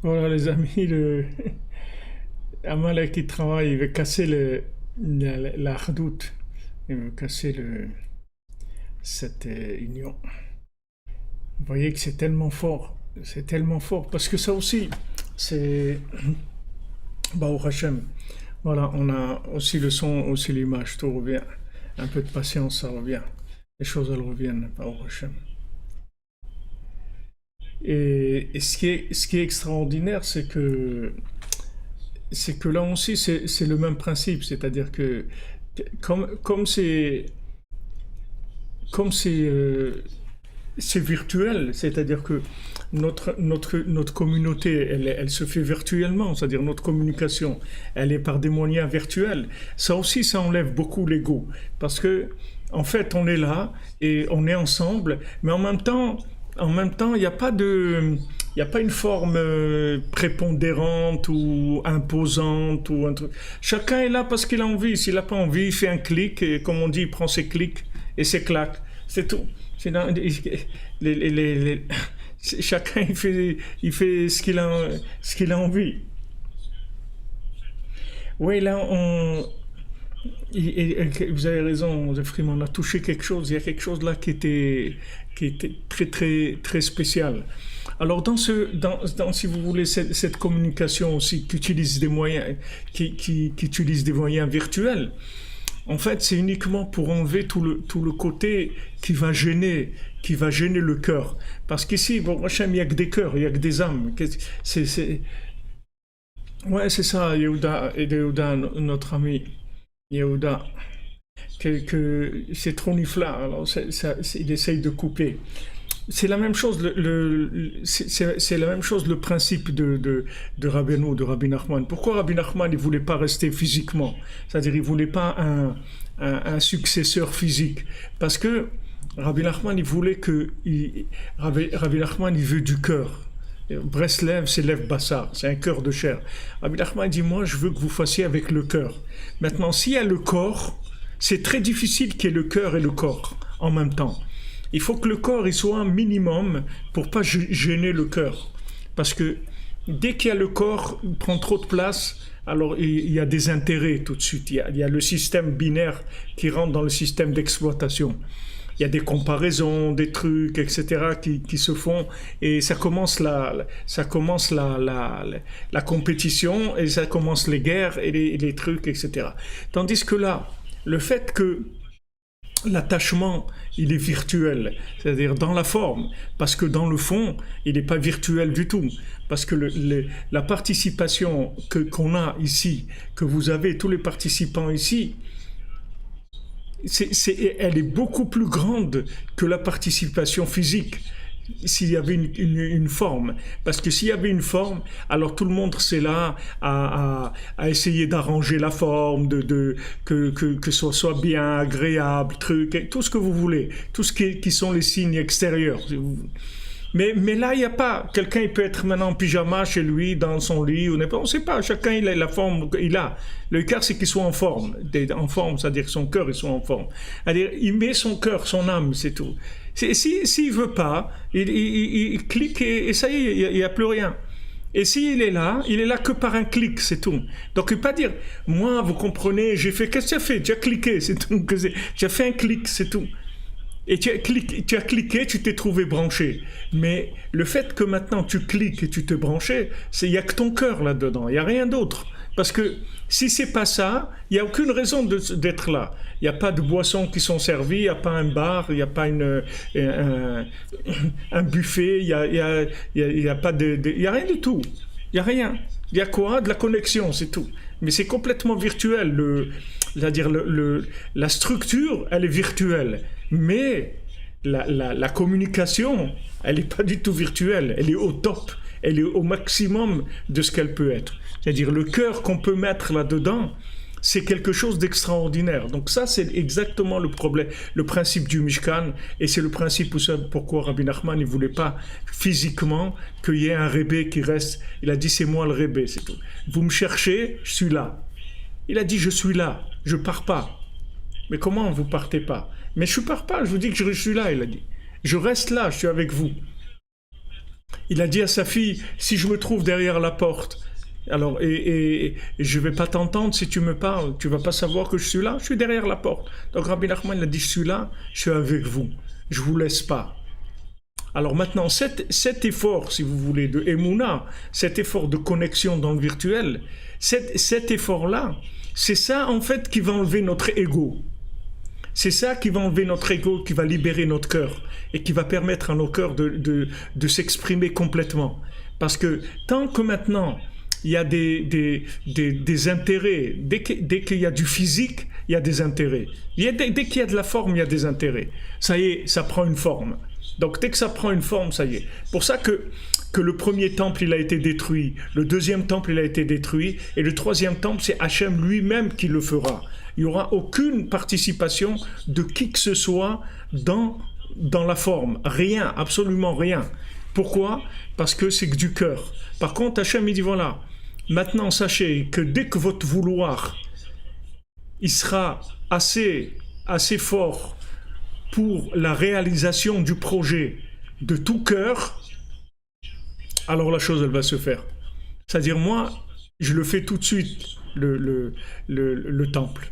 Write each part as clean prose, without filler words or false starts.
Voilà les amis, Amalek qui travaille, il veut casser la redoute, il veut casser cette union. Vous voyez que c'est tellement fort, parce que ça aussi, c'est Baruch Hashem. Voilà, on a aussi le son, aussi l'image, tout revient. Un peu de patience, ça revient. Les choses, elles reviennent, Baruch Hashem. Et ce qui est extraordinaire, c'est que là aussi, c'est le même principe, c'est-à-dire que comme, comme c'est comme c'est virtuel, c'est-à-dire que notre communauté, elle se fait virtuellement, c'est-à-dire notre communication, elle est par des moyens virtuels. Ça aussi, ça enlève beaucoup l'ego, parce que en fait, on est là et on est ensemble, mais en même temps, il n'y a pas une forme prépondérante ou imposante ou un truc. Chacun est là parce qu'il a envie. S'il n'a pas envie, il fait un clic et comme on dit, il prend ses clics et ses claques. C'est tout. Chacun il fait ce qu'il a envie. Oui, là, vous avez raison, Zefrim, on a touché quelque chose. Il y a quelque chose là qui était très, très, très spécial. Alors, si vous voulez, cette communication aussi qui utilise des moyens, qui utilise des moyens virtuels, en fait, c'est uniquement pour enlever tout le côté qui va gêner le cœur. Parce qu'ici, bon, Hachem, il n'y a que des cœurs, il n'y a que des âmes. Ouais, c'est ça, Yehuda, notre ami. Yehuda, que c'est trop nifla, alors il essaye de couper. C'est la même chose, c'est la même chose le principe de Rabbeinu, de Rabbi Nachman. Pourquoi Rabbi Nachman ne voulait pas rester physiquement? C'est-à-dire il ne voulait pas un successeur physique. Parce que Rabbi Nachman, il voulait que... Rabbi Nachman, il veut du cœur. Breslev, c'est lève bassar, c'est un cœur de chair. Rabbi Nachman dit, moi, je veux que vous fassiez avec le cœur. Maintenant, s'il y a le corps, c'est très difficile qu'il y ait le cœur et le corps en même temps. Il faut que le corps il soit un minimum pour pas gêner le cœur. Parce que dès qu'il y a le corps, il prend trop de place, alors il y a des intérêts tout de suite. Il y a le système binaire qui rentre dans le système d'exploitation. Il y a des comparaisons, des trucs, etc. qui se font et ça commence la compétition et ça commence les guerres et les trucs, etc. Tandis que là, le fait que l'attachement, il est virtuel, c'est-à-dire dans la forme, parce que dans le fond, il n'est pas virtuel du tout. Parce que la participation qu'on a ici, que vous avez, tous les participants ici, elle est beaucoup plus grande que la participation physique. S'il y avait une forme. Parce que s'il y avait une forme, alors tout le monde c'est là à essayer d'arranger la forme, que ce soit bien, agréable, truc, tout ce que vous voulez, tout ce qui sont les signes extérieurs. Mais là, il n'y a pas. Quelqu'un il peut être maintenant en pyjama chez lui, dans son lit, ou n'importe. On ne sait pas. Chacun il a la forme qu'il a. Le cœur, c'est qu'il soit en forme. En forme, c'est-à-dire que son cœur, il soit en forme. C'est-à-dire, il met son cœur, son âme, c'est tout. S'il ne veut pas, il clique et ça y est, il n'y a plus rien. Et s'il est là que par un clic, c'est tout. Donc, il ne peut pas dire, moi, vous comprenez, j'ai fait, qu'est-ce que tu as fait? Tu as cliqué, c'est tout. Tu as fait un clic, c'est tout. Et tu as cliqué, tu t'es trouvé branché. Mais le fait que maintenant tu cliques et tu te branches, il n'y a que ton cœur là-dedans, il n'y a rien d'autre. Parce que si c'est pas ça, il n'y a aucune raison d'être là. Il n'y a pas de boissons qui sont servies, il n'y a pas un bar, il n'y a pas un buffet, il y a pas il y a rien du tout. Il n'y a rien. Il y a quoi? De la connexion, c'est tout. Mais c'est complètement virtuel. C'est-à-dire la structure, elle est virtuelle. Mais la communication, elle n'est pas du tout virtuelle. Elle est au top. Elle est au maximum de ce qu'elle peut être. C'est-à-dire le cœur qu'on peut mettre là-dedans, c'est quelque chose d'extraordinaire. Donc ça, c'est exactement le problème, le principe du Mishkan, et c'est le principe pourquoi Rabbi Nachman ne voulait pas physiquement qu'il y ait un rébé qui reste. Il a dit, c'est moi le rébé, c'est tout. Vous me cherchez, je suis là. Il a dit, je suis là, je pars pas. Mais comment vous partez pas? Mais je pars pas, je vous dis que je suis là, il a dit. Je reste là, je suis avec vous. Il a dit à sa fille, si je me trouve derrière la porte, alors, et je ne vais pas t'entendre si tu me parles, tu ne vas pas savoir que je suis là, je suis derrière la porte. Donc Rabbi Nachman il a dit, je suis là, je suis avec vous, je ne vous laisse pas. Alors maintenant, cet effort, si vous voulez, de Emouna, cet effort de connexion dans le virtuel, cet effort-là, c'est ça en fait qui va enlever notre ego. C'est ça qui va enlever notre ego, qui va libérer notre cœur et qui va permettre à nos cœurs de s'exprimer complètement. Parce que tant que maintenant, il y a des intérêts, dès qu'il y a du physique, il y a des intérêts. Dès qu'il y a de la forme, il y a des intérêts. Ça y est, ça prend une forme. Donc dès que ça prend une forme, ça y est. Pour ça que le premier temple, il a été détruit, le deuxième temple, il a été détruit, et le troisième temple, c'est Hachem lui-même qui le fera. Il n'y aura aucune participation de qui que ce soit dans la forme. Rien, absolument rien. Pourquoi? Parce que c'est que du cœur. Par contre, Hachem, il dit voilà, maintenant sachez que dès que votre vouloir, il sera assez fort pour la réalisation du projet de tout cœur, alors la chose, elle va se faire. C'est-à-dire, moi, je le fais tout de suite, le temple.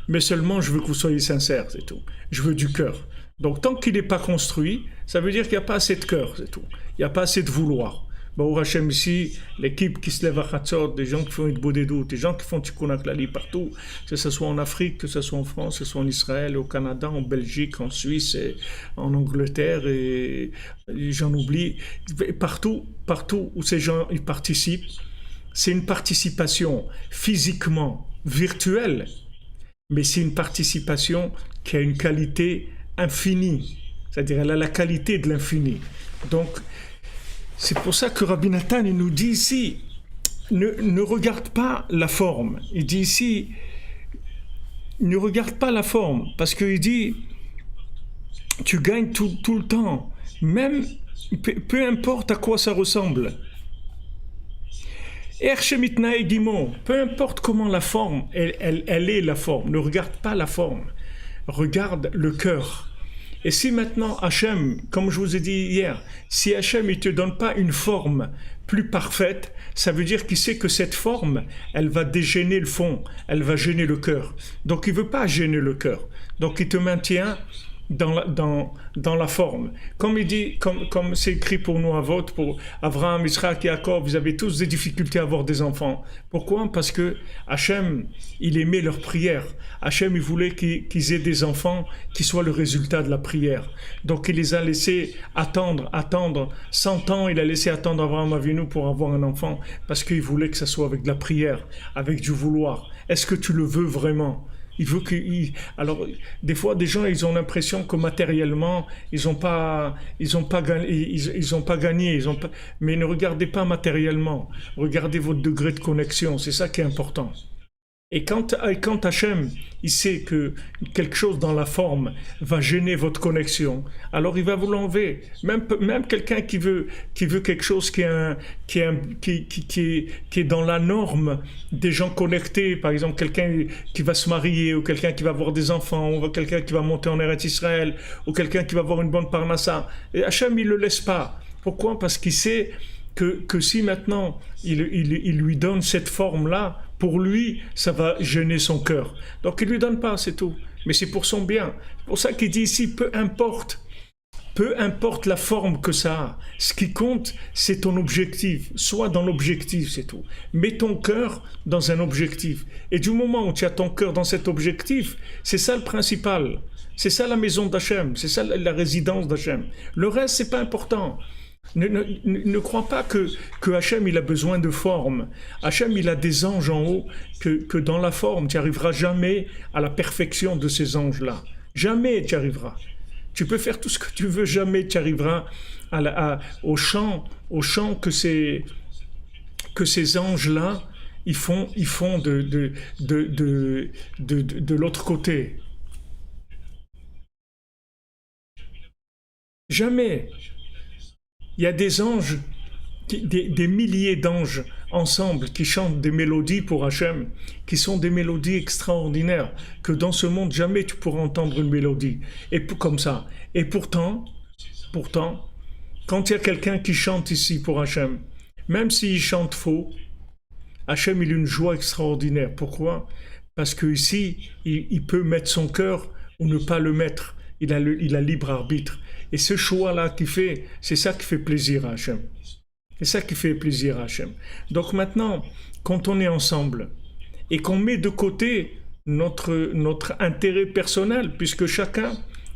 Mais seulement, je veux que vous soyez sincères, c'est tout. Je veux du cœur. Donc, tant qu'il n'est pas construit, ça veut dire qu'il n'y a pas assez de cœur, c'est tout. Il n'y a pas assez de vouloir. Bon, Hachem ici, l'équipe qui se lève à Khatsot, des gens qui font une Bodedut, des gens qui font Tikkun HaKlali partout, que ce soit en Afrique, que ce soit en France, que ce soit en Israël, au Canada, en Belgique, en Suisse, et en Angleterre, et j'en oublie, partout où ces gens ils participent, c'est une participation physiquement virtuelle, mais c'est une participation qui a une qualité infinie, c'est-à-dire elle a la qualité de l'infini. Donc, c'est pour ça que Rabbi Nathan il nous dit ici, ne regarde pas la forme. Il dit ici, ne regarde pas la forme, parce qu'il dit, tu gagnes tout le temps, même peu importe à quoi ça ressemble. Peu importe comment la forme, elle est la forme, ne regarde pas la forme, regarde le cœur. Et si maintenant Hachem, comme je vous ai dit hier, si Hachem ne te donne pas une forme plus parfaite, ça veut dire qu'il sait que cette forme, elle va dégêner le fond, elle va gêner le cœur. Donc il ne veut pas gêner le cœur. Donc il te maintient dans la forme. Comme il dit, comme c'est écrit pour nous à vote, pour Abraham, Israël et Jacob, vous avez tous des difficultés à avoir des enfants. Pourquoi? Parce que Hachem, il aimait leur prière. Hachem, il voulait qu'ils aient des enfants qui soient le résultat de la prière. Donc il les a laissés attendre 100 ans, il a laissé attendre Abraham Avinu pour avoir un enfant, parce qu'il voulait que ça soit avec de la prière, avec du vouloir. Est-ce que tu le veux vraiment? Il veut alors, des fois, des gens, ils ont l'impression que matériellement, ils n'ont pas gagné. Mais ne regardez pas matériellement. Regardez votre degré de connexion. C'est ça qui est important. Et quand Hachem, il sait que quelque chose dans la forme va gêner votre connexion, alors il va vous l'enlever. Même quelqu'un qui veut quelque chose qui est dans la norme des gens connectés, par exemple quelqu'un qui va se marier, ou quelqu'un qui va avoir des enfants, ou quelqu'un qui va monter en Eretz Israël, ou quelqu'un qui va avoir une bonne parnassa. Et Hachem, il ne le laisse pas. Pourquoi? Parce qu'il sait que si maintenant il lui donne cette forme-là, pour lui, ça va gêner son cœur. Donc il ne lui donne pas, c'est tout. Mais c'est pour son bien. C'est pour ça qu'il dit ici, peu importe la forme que ça a, ce qui compte, c'est ton objectif. Sois dans l'objectif, c'est tout. Mets ton cœur dans un objectif. Et du moment où tu as ton cœur dans cet objectif, c'est ça le principal. C'est ça la maison d'Hachem, c'est ça la résidence d'Hachem. Le reste, c'est pas important. Ne crois pas que Hachem il a besoin de forme. Hachem il a des anges en haut que dans la forme tu n'arriveras jamais à la perfection de ces anges-là. Jamais tu arriveras. Tu peux faire tout ce que tu veux, jamais tu arriveras au chant que ces anges-là ils font de l'autre côté. Jamais. Il y a des anges, des milliers d'anges ensemble qui chantent des mélodies pour Hachem, qui sont des mélodies extraordinaires, que dans ce monde, jamais tu pourras entendre une mélodie. Et comme ça. Et pourtant, Quand il y a quelqu'un qui chante ici pour Hachem, même s'il chante faux, Hachem, il a une joie extraordinaire. Pourquoi? Parce que ici, il peut mettre son cœur ou ne pas le mettre. Il a libre arbitre. Et ce choix-là qu'il fait, c'est ça qui fait plaisir à Hachem. C'est ça qui fait plaisir à Hachem. Donc maintenant, quand on est ensemble et qu'on met de côté notre intérêt personnel, puisque chacun,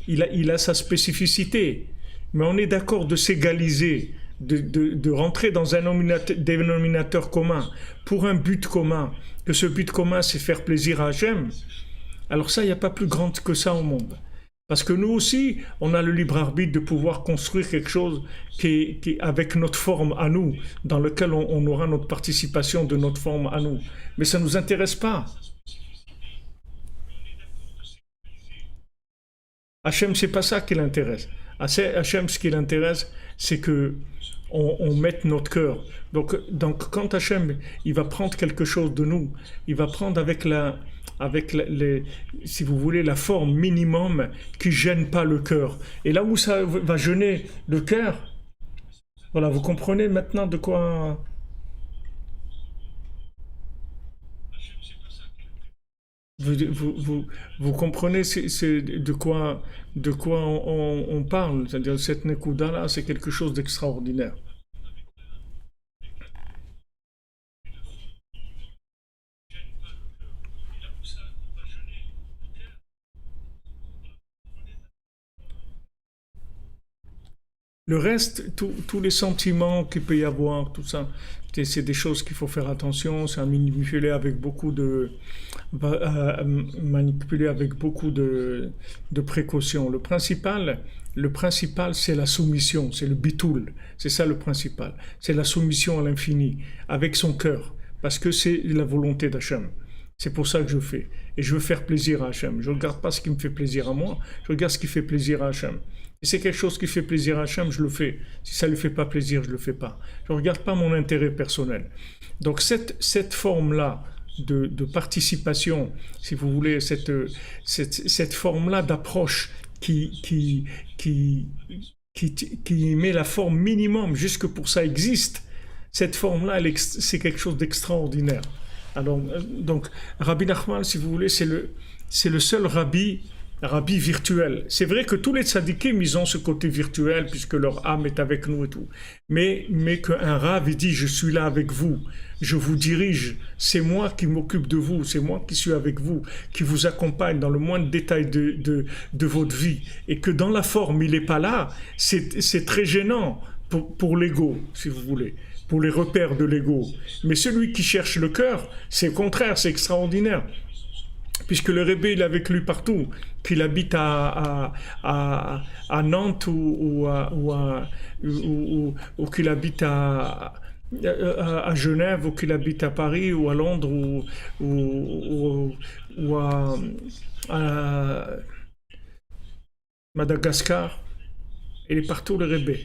il a sa spécificité, mais on est d'accord de s'égaliser, de rentrer dans un dénominateur commun, pour un but commun, que ce but commun, c'est faire plaisir à Hachem. Alors ça, il n'y a pas plus grand que ça au monde. Parce que nous aussi, on a le libre arbitre de pouvoir construire quelque chose avec notre forme à nous, dans lequel on aura notre participation de notre forme à nous. Mais ça ne nous intéresse pas. Hachem, c'est pas ça qui l'intéresse. Hachem, ce qui l'intéresse, c'est que on mette notre cœur. Donc quand Hachem, il va prendre quelque chose de nous, il va prendre si vous voulez, la forme minimum qui gêne pas le cœur. Et là où ça va gêner le cœur, voilà, vous comprenez maintenant de quoi. Vous comprenez c'est de quoi on parle. C'est-à-dire cette Nekuda-là, c'est quelque chose d'extraordinaire. Le reste, tous les sentiments qu'il peut y avoir, tout ça, c'est des choses qu'il faut faire attention, c'est à manipuler avec beaucoup de précautions. Le principal, c'est la soumission, c'est le bitoul, c'est ça le principal. C'est la soumission à l'infini, avec son cœur, parce que c'est la volonté d'Hachem. C'est pour ça que je fais. Et je veux faire plaisir à Hachem. Je ne regarde pas ce qui me fait plaisir à moi, je regarde ce qui fait plaisir à Hachem. Si c'est quelque chose qui fait plaisir à Hachem, je le fais. Si ça ne lui fait pas plaisir, je ne le fais pas. Je ne regarde pas mon intérêt personnel. Donc cette forme-là de participation, si vous voulez, cette forme-là d'approche qui, qui met la forme minimum, juste que pour ça existe, cette forme-là, c'est quelque chose d'extraordinaire. Alors, donc, Rabbi Nachman, si vous voulez, c'est le seul rabbi virtuel. C'est vrai que tous les tzadikim, ils ont ce côté virtuel, puisque leur âme est avec nous et tout. Mais qu'un rav, il dit, je suis là avec vous, je vous dirige, c'est moi qui m'occupe de vous, c'est moi qui suis avec vous, qui vous accompagne dans le moindre détail de votre vie. Et que dans la forme, il n'est pas là, c'est très gênant pour l'ego, si vous voulez, pour les repères de l'ego. Mais celui qui cherche le cœur, c'est au contraire, c'est extraordinaire. Puisque le Rebbe, il est avec lui partout, qu'il habite à Nantes ou qu'il habite à Genève, ou qu'il habite à Paris, ou à Londres, ou à Madagascar. Il est partout, le Rebbe.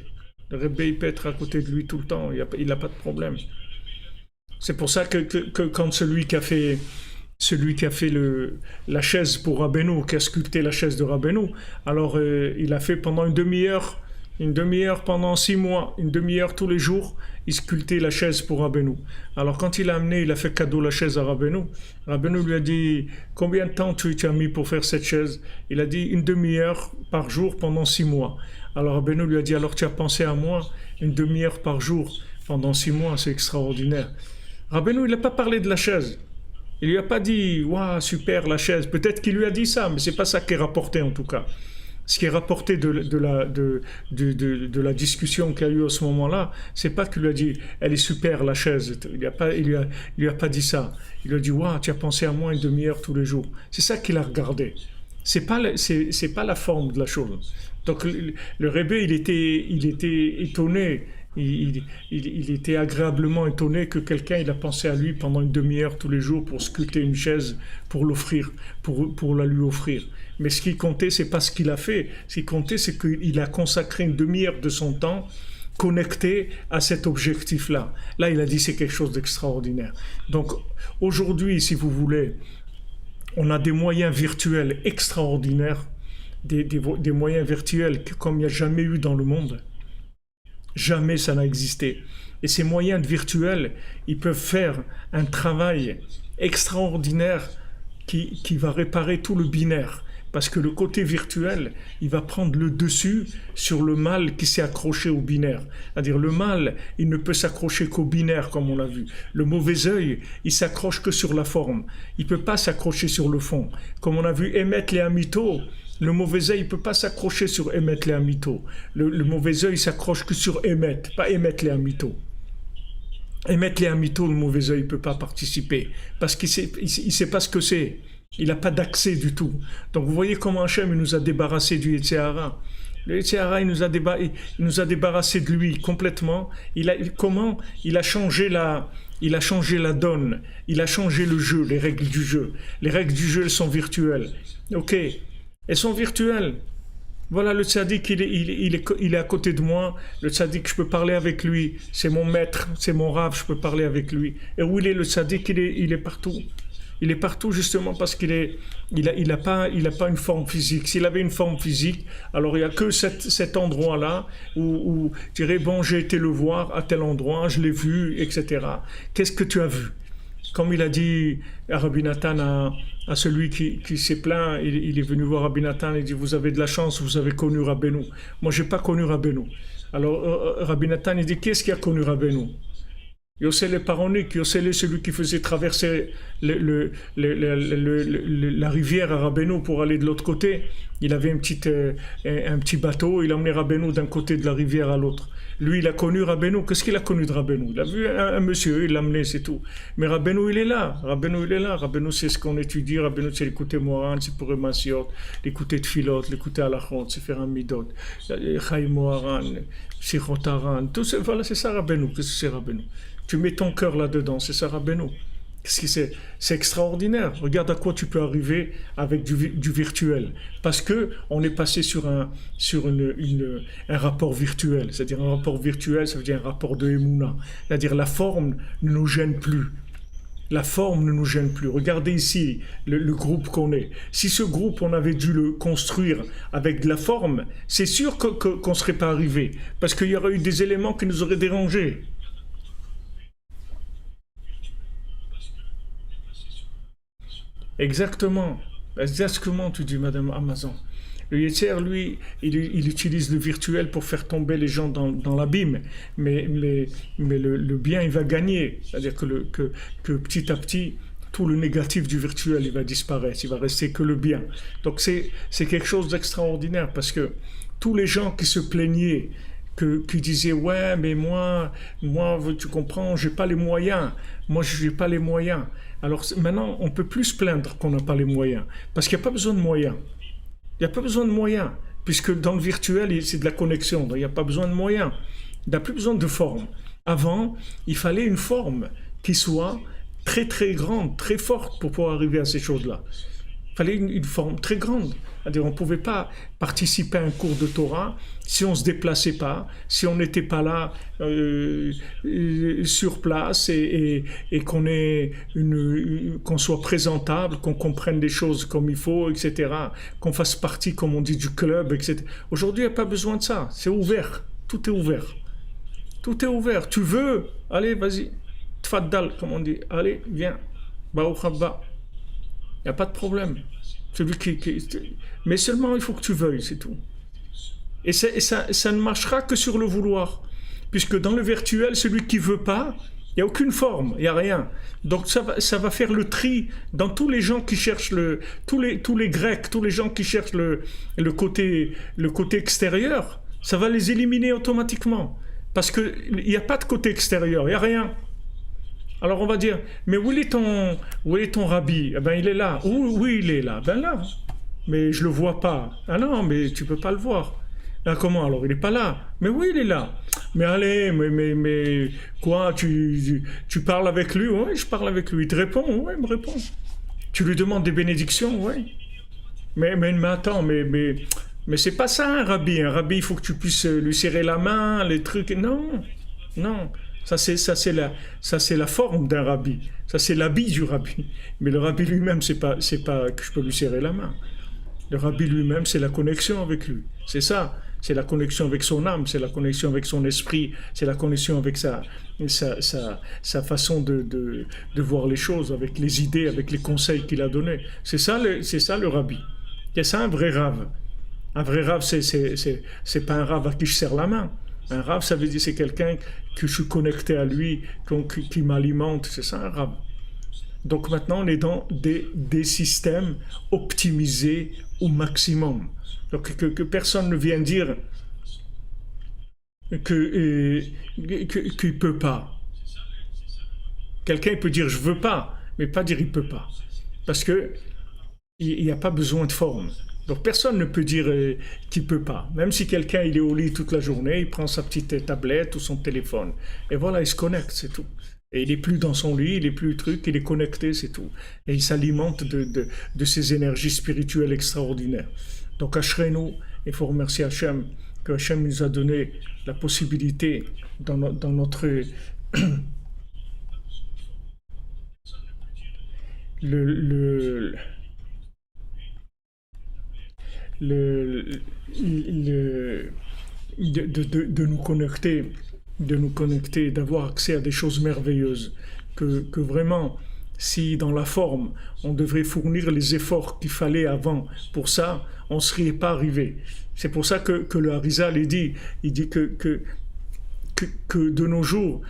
Le Rebbe, il peut être à côté de lui tout le temps, il n'a pas de problème. C'est pour ça que quand celui qui a fait la chaise pour Rabbeinu, qui a sculpté la chaise de Rabbeinu, alors il a fait pendant une demi-heure pendant 6 mois, une demi-heure tous les jours, il sculptait la chaise pour Rabbeinu. Alors quand il a fait cadeau la chaise à Rabbeinu, Rabbeinu lui a dit, combien de temps tu as mis pour faire cette chaise? Il a dit, une demi-heure par jour pendant 6 mois. Alors Rabbeinu lui a dit, alors tu as pensé à moi, une demi-heure par jour pendant 6 mois, c'est extraordinaire. Rabbeinu, il n'a pas parlé de la chaise. Il lui a pas dit, waouh, super la chaise. Peut-être qu'il lui a dit ça, mais c'est pas ça qui est rapporté en tout cas. Ce qui est rapporté de la discussion qu'il y a eu à ce moment-là, c'est pas qu'il lui a dit, elle est super la chaise. Il lui a pas dit ça. Il lui a dit, waouh, tu as pensé à moi une demi-heure tous les jours. C'est ça qu'il a regardé. C'est pas la forme de la chose. Donc le Rebbe, il était étonné. Il était agréablement étonné que quelqu'un il a pensé à lui pendant une demi-heure tous les jours pour sculpter une chaise, pour l'offrir, pour la lui offrir. Mais ce qui comptait, c'est pas ce qu'il a fait. Ce qui comptait, c'est qu'il a consacré une demi-heure de son temps connecté à cet objectif-là. Là, il a dit c'est quelque chose d'extraordinaire. Donc aujourd'hui, si vous voulez, on a des moyens virtuels extraordinaires, des moyens virtuels comme il n'y a jamais eu dans le monde. Jamais ça n'a existé. Et ces moyens virtuels, ils peuvent faire un travail extraordinaire qui va réparer tout le binaire. Parce que le côté virtuel, il va prendre le dessus sur le mal qui s'est accroché au binaire. C'est-à-dire le mal, il ne peut s'accrocher qu'au binaire, comme on l'a vu. Le mauvais œil, il s'accroche que sur la forme. Il ne peut pas s'accrocher sur le fond. Comme on a vu émettre les amito, le mauvais œil ne peut pas s'accrocher sur émettre les amito. Le mauvais œil s'accroche que sur émettre, pas émettre les amito. Émettre les amito, le mauvais œil ne peut pas participer. Parce qu'il ne sait pas ce que c'est. Il n'a pas d'accès du tout. Donc vous voyez comment Hachem nous a débarrassé du Yetzer-Hara. Le Yetzer-Hara, il nous a débarrassé de lui complètement. Comment il a changé la donne. Il a changé le jeu, les règles du jeu. Les règles du jeu, elles sont virtuelles. Ok, elles sont virtuelles. Voilà, le tzaddik, il est à côté de moi. Le tzaddik, je peux parler avec lui. C'est mon maître, c'est mon rav, je peux parler avec lui. Et où il est, le tzaddik, il est partout. Il est partout justement parce il a pas une forme physique. S'il avait une forme physique, alors il n'y a que cet endroit-là où je dirais, bon, j'ai été le voir à tel endroit, je l'ai vu, etc. Qu'est-ce que tu as vu? Comme il a dit à Rabbi Nathan, à celui qui s'est plaint, il est venu voir Rabbi Nathan, il dit, vous avez de la chance, vous avez connu Rabbeinu. Moi, je n'ai pas connu Rabbeinu. Alors Rabbi Nathan, il dit, qui est-ce qui a connu Rabbeinu? Yossé le paronique, Yossé le celui qui faisait traverser la rivière à Rabbeinu pour aller de l'autre côté. Il avait un petit bateau, il emmenait Rabbeinu d'un côté de la rivière à l'autre. Lui, il a connu Rabbeinu. Qu'est-ce qu'il a connu de Rabbeinu? Il a vu un monsieur, il l'a amené, c'est tout. Mais Rabbeinu, il est là. Rabbeinu, c'est ce qu'on étudie. Rabbeinu, c'est l'écouter Moran, c'est pour Emasiot, l'écouter Tfilot, l'écouter Alachot, c'est faire un Midot, Chaim Moharan, Sichotaran, tout ça. Voilà, c'est ça Rabbeinu. Qu'est-ce que c'est Rabbeinu? Tu mets ton cœur là-dedans, c'est ça Rabbeinu. C'est extraordinaire. Regarde à quoi tu peux arriver avec du virtuel. Parce que on est passé sur un rapport virtuel. C'est-à-dire un rapport virtuel, ça veut dire un rapport de Emouna. C'est-à-dire la forme ne nous gêne plus. La forme ne nous gêne plus. Regardez ici le groupe qu'on est. Si ce groupe, on avait dû le construire avec de la forme, c'est sûr qu'on ne serait pas arrivé. Parce qu'il y aurait eu des éléments qui nous auraient dérangés. Exactement, tu dis, Madame Amazon. Le Yetzer, lui, il utilise le virtuel pour faire tomber les gens dans l'abîme, mais le bien, il va gagner. C'est-à-dire que petit à petit, tout le négatif du virtuel, il va disparaître, il va rester que le bien. Donc c'est quelque chose d'extraordinaire, parce que tous les gens qui se plaignaient, qui disaient, ouais, mais moi, tu comprends, j'ai pas les moyens. Moi, j'ai pas les moyens. Alors maintenant, on peut plus se plaindre qu'on n'a pas les moyens, parce qu'il n'y a pas besoin de moyens. Il n'y a pas besoin de moyens, puisque dans le virtuel, c'est de la connexion, donc il n'y a pas besoin de moyens. Il n'y a plus besoin de forme. Avant, il fallait une forme qui soit très très grande, très forte pour pouvoir arriver à ces choses-là. Il fallait une forme très grande. C'est-à-dire, on ne pouvait pas participer à un cours de Torah si on ne se déplaçait pas, si on n'était pas là sur place et qu'on soit présentable, qu'on comprenne les choses comme il faut, etc. Qu'on fasse partie, comme on dit, du club, etc. Aujourd'hui, il n'y a pas besoin de ça. C'est ouvert. Tout est ouvert. Tout est ouvert. Tu veux? Allez, vas-y. Tfaddal, comme on dit. Allez, viens. Baruch Haba. Il n'y a pas de problème. Mais seulement il faut que tu veuilles, c'est tout. Et ça ne marchera que sur le vouloir. Puisque dans le virtuel, celui qui ne veut pas, il n'y a aucune forme, il n'y a rien. Donc ça va faire le tri dans tous les gens qui cherchent tous les Grecs, tous les gens qui cherchent le côté extérieur, ça va les éliminer automatiquement. Parce qu'il n'y a pas de côté extérieur, il n'y a rien. Alors on va dire, mais où est ton rabbi? Eh ben il est là. Oui, il est là. Ben là. Mais je le vois pas. Ah non, mais tu peux pas le voir. Ah, comment alors? Il est pas là. Mais oui, il est là. Mais allez, mais quoi? Tu parles avec lui? Oui, je parle avec lui. Il te répond? Oui, il me répond. Tu lui demandes des bénédictions? Oui. Mais attends, mais c'est pas ça un rabbi. Un rabbi, il faut que tu puisses lui serrer la main, les trucs. Non. Ça c'est la forme d'un rabbi. Ça c'est l'habit du rabbi. Mais le rabbi lui-même, c'est pas que je peux lui serrer la main. Le rabbi lui-même, c'est la connexion avec lui. C'est ça. C'est la connexion avec son âme, c'est la connexion avec son esprit, c'est la connexion avec sa façon de voir les choses, avec les idées, avec les conseils qu'il a donnés. C'est ça le rabbi. C'est ça un vrai rave. Un vrai rave, c'est pas un rave à qui je serre la main. Un rave, ça veut dire c'est quelqu'un que je suis connecté à lui, qui m'alimente. C'est ça un rave. Donc maintenant, on est dans des systèmes optimisés au maximum. Donc que personne ne vienne dire qu'il ne peut pas. Quelqu'un peut dire je veux pas, mais pas dire il peut pas. Parce que il n'y a pas besoin de forme. Donc personne ne peut dire qu'il ne peut pas. Même si quelqu'un il est au lit toute la journée, il prend sa petite tablette ou son téléphone. Et voilà, il se connecte, c'est tout. Et il n'est plus dans son lit, il n'est plus truc, il est connecté, c'est tout. Et il s'alimente de ces énergies spirituelles extraordinaires. Donc Ashrenu, il faut remercier Hachem, que Hachem nous a donné la possibilité dans notre... le de nous connecter, d'avoir accès à des choses merveilleuses, que vraiment, si dans la forme, on devrait fournir les efforts qu'il fallait avant pour ça, on ne serait pas arrivé. C'est pour ça que le Harizal, il dit que de nos jours,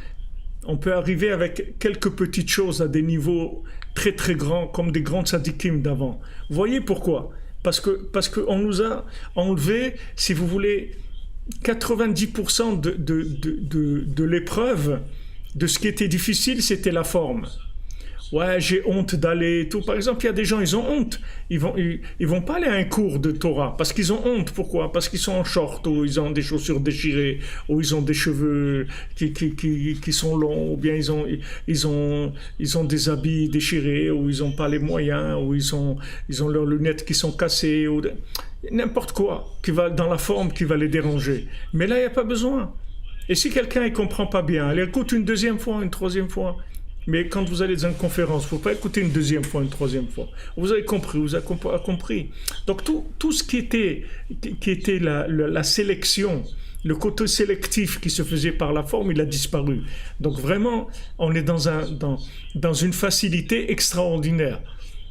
on peut arriver avec quelques petites choses à des niveaux très très grands, comme des grands tzadikim d'avant. Vous voyez pourquoi ? Parce qu'on nous a enlevé, si vous voulez, 90% de l'épreuve, de ce qui était difficile, c'était la forme. Ouais, j'ai honte d'aller et tout. Par exemple, il y a des gens, ils ont honte. Ils vont pas aller à un cours de Torah parce qu'ils ont honte. Pourquoi ? Parce qu'ils sont en short, ou ils ont des chaussures déchirées, ou ils ont des cheveux qui sont longs, ou bien ils ont des habits déchirés, ou ils n'ont pas les moyens, ou ils ont leurs lunettes qui sont cassées, ou n'importe quoi qui va dans la forme qui va les déranger. Mais là, il n'y a pas besoin. Et si quelqu'un ne comprend pas bien, elle écoute une deuxième fois, une troisième fois. Mais quand vous allez dans une conférence, il ne faut pas écouter une deuxième fois, une troisième fois. Vous avez compris, vous avez compris. Donc tout ce qui était la sélection, le côté sélectif qui se faisait par la forme, il a disparu. Donc vraiment, on est dans une facilité extraordinaire.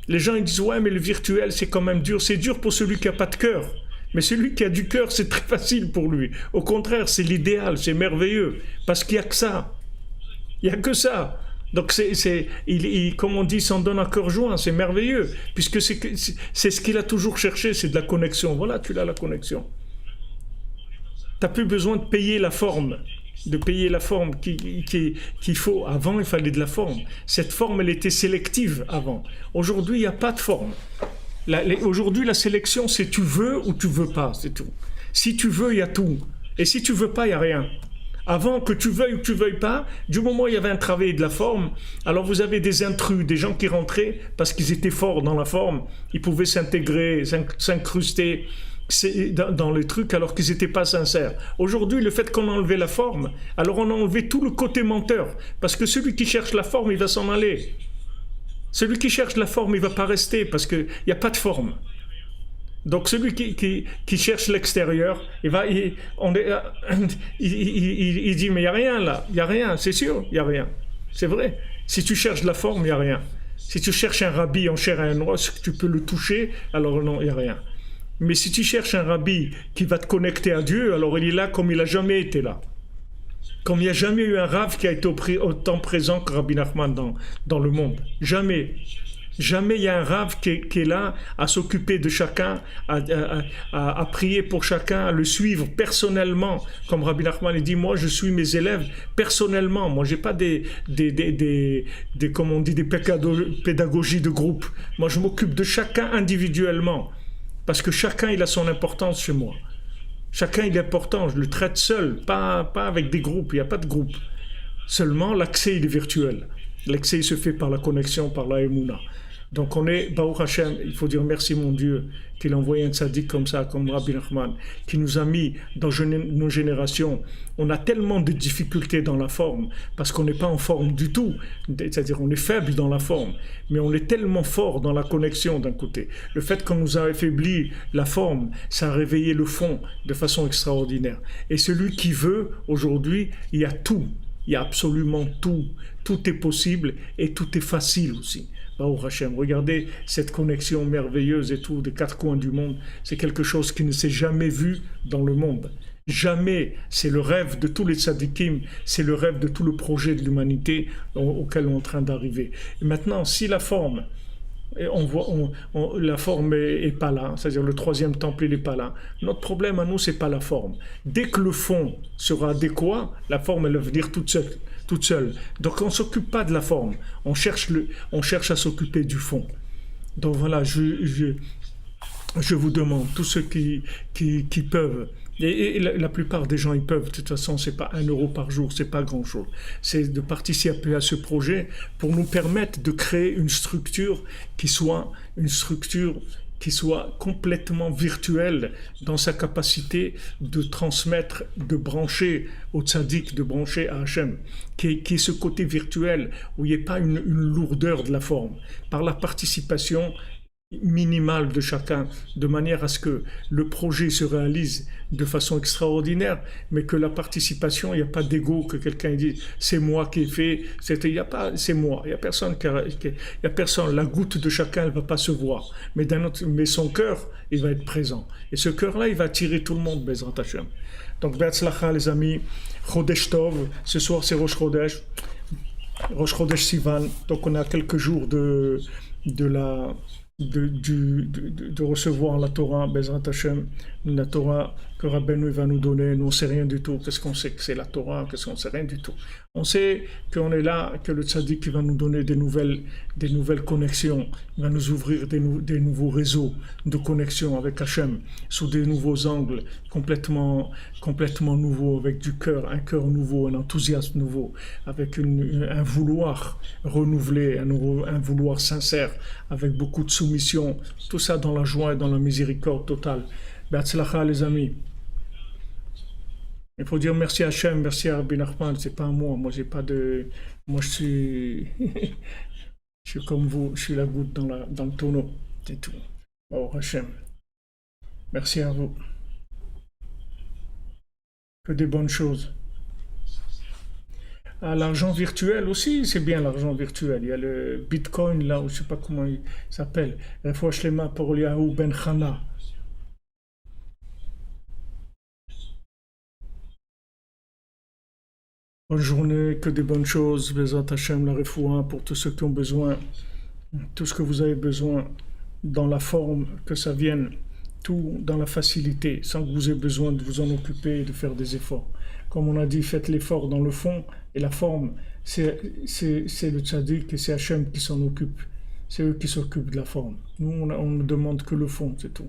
Les gens ils disent « Ouais, mais le virtuel, c'est quand même dur. » C'est dur pour celui qui n'a pas de cœur. Mais celui qui a du cœur, c'est très facile pour lui. Au contraire, c'est l'idéal, c'est merveilleux. Parce qu'il n'y a que ça. Il n'y a que ça. Donc, comme on dit, il s'en donne à cœur joint, c'est merveilleux, puisque c'est ce qu'il a toujours cherché, c'est de la connexion. Voilà, tu l'as la connexion. Tu n'as plus besoin de payer la forme, qu'il faut. Avant, il fallait de la forme. Cette forme, elle était sélective avant. Aujourd'hui, il n'y a pas de forme. Aujourd'hui, la sélection, c'est tu veux ou tu veux pas, c'est tout. Si tu veux, il y a tout. Et si tu veux pas, il n'y a rien. Avant que tu veuilles ou que tu veuilles pas, du moment où il y avait un travail de la forme, alors vous avez des intrus, des gens qui rentraient parce qu'ils étaient forts dans la forme, ils pouvaient s'intégrer, s'incruster dans les trucs alors qu'ils n'étaient pas sincères. Aujourd'hui, le fait qu'on a enlevé la forme, alors on a enlevé tout le côté menteur, parce que celui qui cherche la forme, il va s'en aller. Celui qui cherche la forme, il ne va pas rester parce qu'il n'y a pas de forme. Donc celui qui cherche l'extérieur, il dit mais il n'y a rien là, il n'y a rien, c'est sûr, il n'y a rien. C'est vrai. Si tu cherches la forme, il n'y a rien. Si tu cherches un rabbi en chair et en os, tu peux le toucher, alors non, il n'y a rien. Mais si tu cherches un rabbi qui va te connecter à Dieu, alors il est là comme il n'a jamais été là. Comme il n'y a jamais eu un rav qui a été autant présent que Rabbi Nachman dans le monde. Jamais. Jamais il y a un rav qui est là à s'occuper de chacun, à prier pour chacun, à le suivre personnellement. Comme Rabbi Nachman dit, moi je suis mes élèves personnellement. Moi j'ai pas des pédagogies de groupe. Moi je m'occupe de chacun individuellement. Parce que chacun il a son importance chez moi. Chacun il est important, je le traite seul, pas avec des groupes, il n'y a pas de groupe. Seulement l'accès il est virtuel. L'accès il se fait par la connexion, par la Emouna. Donc on est, Baruch Hashem, il faut dire merci mon Dieu, qu'il a envoyé un tzaddik comme ça, comme Rabbi Nachman, qui nous a mis dans nos générations. On a tellement de difficultés dans la forme, parce qu'on n'est pas en forme du tout, c'est-à-dire on est faible dans la forme, mais on est tellement fort dans la connexion d'un côté. Le fait qu'on nous a affaibli la forme, ça a réveillé le fond de façon extraordinaire. Et celui qui veut, aujourd'hui, il y a tout. Il y a absolument tout. Tout est possible et tout est facile aussi. Baruch Hashem, regardez cette connexion merveilleuse et tout des quatre coins du monde. C'est quelque chose qui ne s'est jamais vu dans le monde. Jamais. C'est le rêve de tous les tzadikim, c'est le rêve de tout le projet de l'humanité auquel on est en train d'arriver. Et maintenant, si la forme, et la forme est pas là, c'est-à-dire le troisième temple il est pas là. Notre problème à nous c'est pas la forme. Dès que le fond sera adéquat, la forme elle va venir toute seule. Donc on s'occupe pas de la forme, on cherche à s'occuper du fond. Donc voilà, je vous demande, tous ceux qui peuvent, et la plupart des gens ils peuvent, de toute façon c'est pas 1 euro par jour, c'est pas grand chose, c'est de participer à ce projet pour nous permettre de créer une structure qui soit complètement virtuelle dans sa capacité de transmettre, de brancher au tzaddik, de brancher à Hachem, qui est ce côté virtuel où il n'y ait pas une lourdeur de la forme, par la participation minimale de chacun, de manière à ce que le projet se réalise de façon extraordinaire, mais que la participation, il n'y a pas d'ego, que quelqu'un dise c'est moi qui ai fait, il n'y a pas c'est moi, il n'y a personne, la goutte de chacun elle ne va pas se voir, mais son cœur, il va être présent. Et ce cœur-là, il va attirer tout le monde, Bezrat Hashem. Donc, Be'atzlacha, les amis, Chodesh Tov, ce soir c'est Rosh Chodesh Sivan, donc on a quelques jours de recevoir la Torah, Bezrat Hashem, la Torah que Rabbeinu va nous donner. Nous on ne sait rien du tout. Qu'est-ce qu'on sait que c'est la Torah? Qu'est-ce qu'on ne sait rien du tout? On sait qu'on est là, que le tzaddik va nous donner des nouvelles connexions, il va nous ouvrir des nouveaux réseaux de connexion avec Hachem, sous des nouveaux angles, complètement nouveaux, avec du cœur, un cœur nouveau, un enthousiasme nouveau, avec un vouloir renouvelé, un vouloir sincère, avec beaucoup de soumission, tout ça dans la joie et dans la miséricorde totale. Be'atzlacha les amis. Il faut dire merci à Hachem, merci à Rabbi Nachman, c'est pas à moi. Moi je suis je suis comme vous, je suis la goutte dans le tonneau, c'est tout. Oh Hachem. Merci à vous. Que des bonnes choses. Ah, l'argent virtuel aussi, c'est bien l'argent virtuel. Il y a le Bitcoin là, ou je sais pas comment il s'appelle. Refoua shlema pour Eliyahu ben Chana. Bonne journée, que des bonnes choses, Bezrat Hashem, la refoua, pour tous ceux qui ont besoin, tout ce que vous avez besoin, dans la forme, que ça vienne, tout dans la facilité, sans que vous ayez besoin de vous en occuper et de faire des efforts. Comme on a dit, faites l'effort dans le fond, et la forme, c'est le tzaddik et c'est Hashem qui s'en occupe. C'est eux qui s'occupent de la forme. Nous, on ne demande que le fond, c'est tout.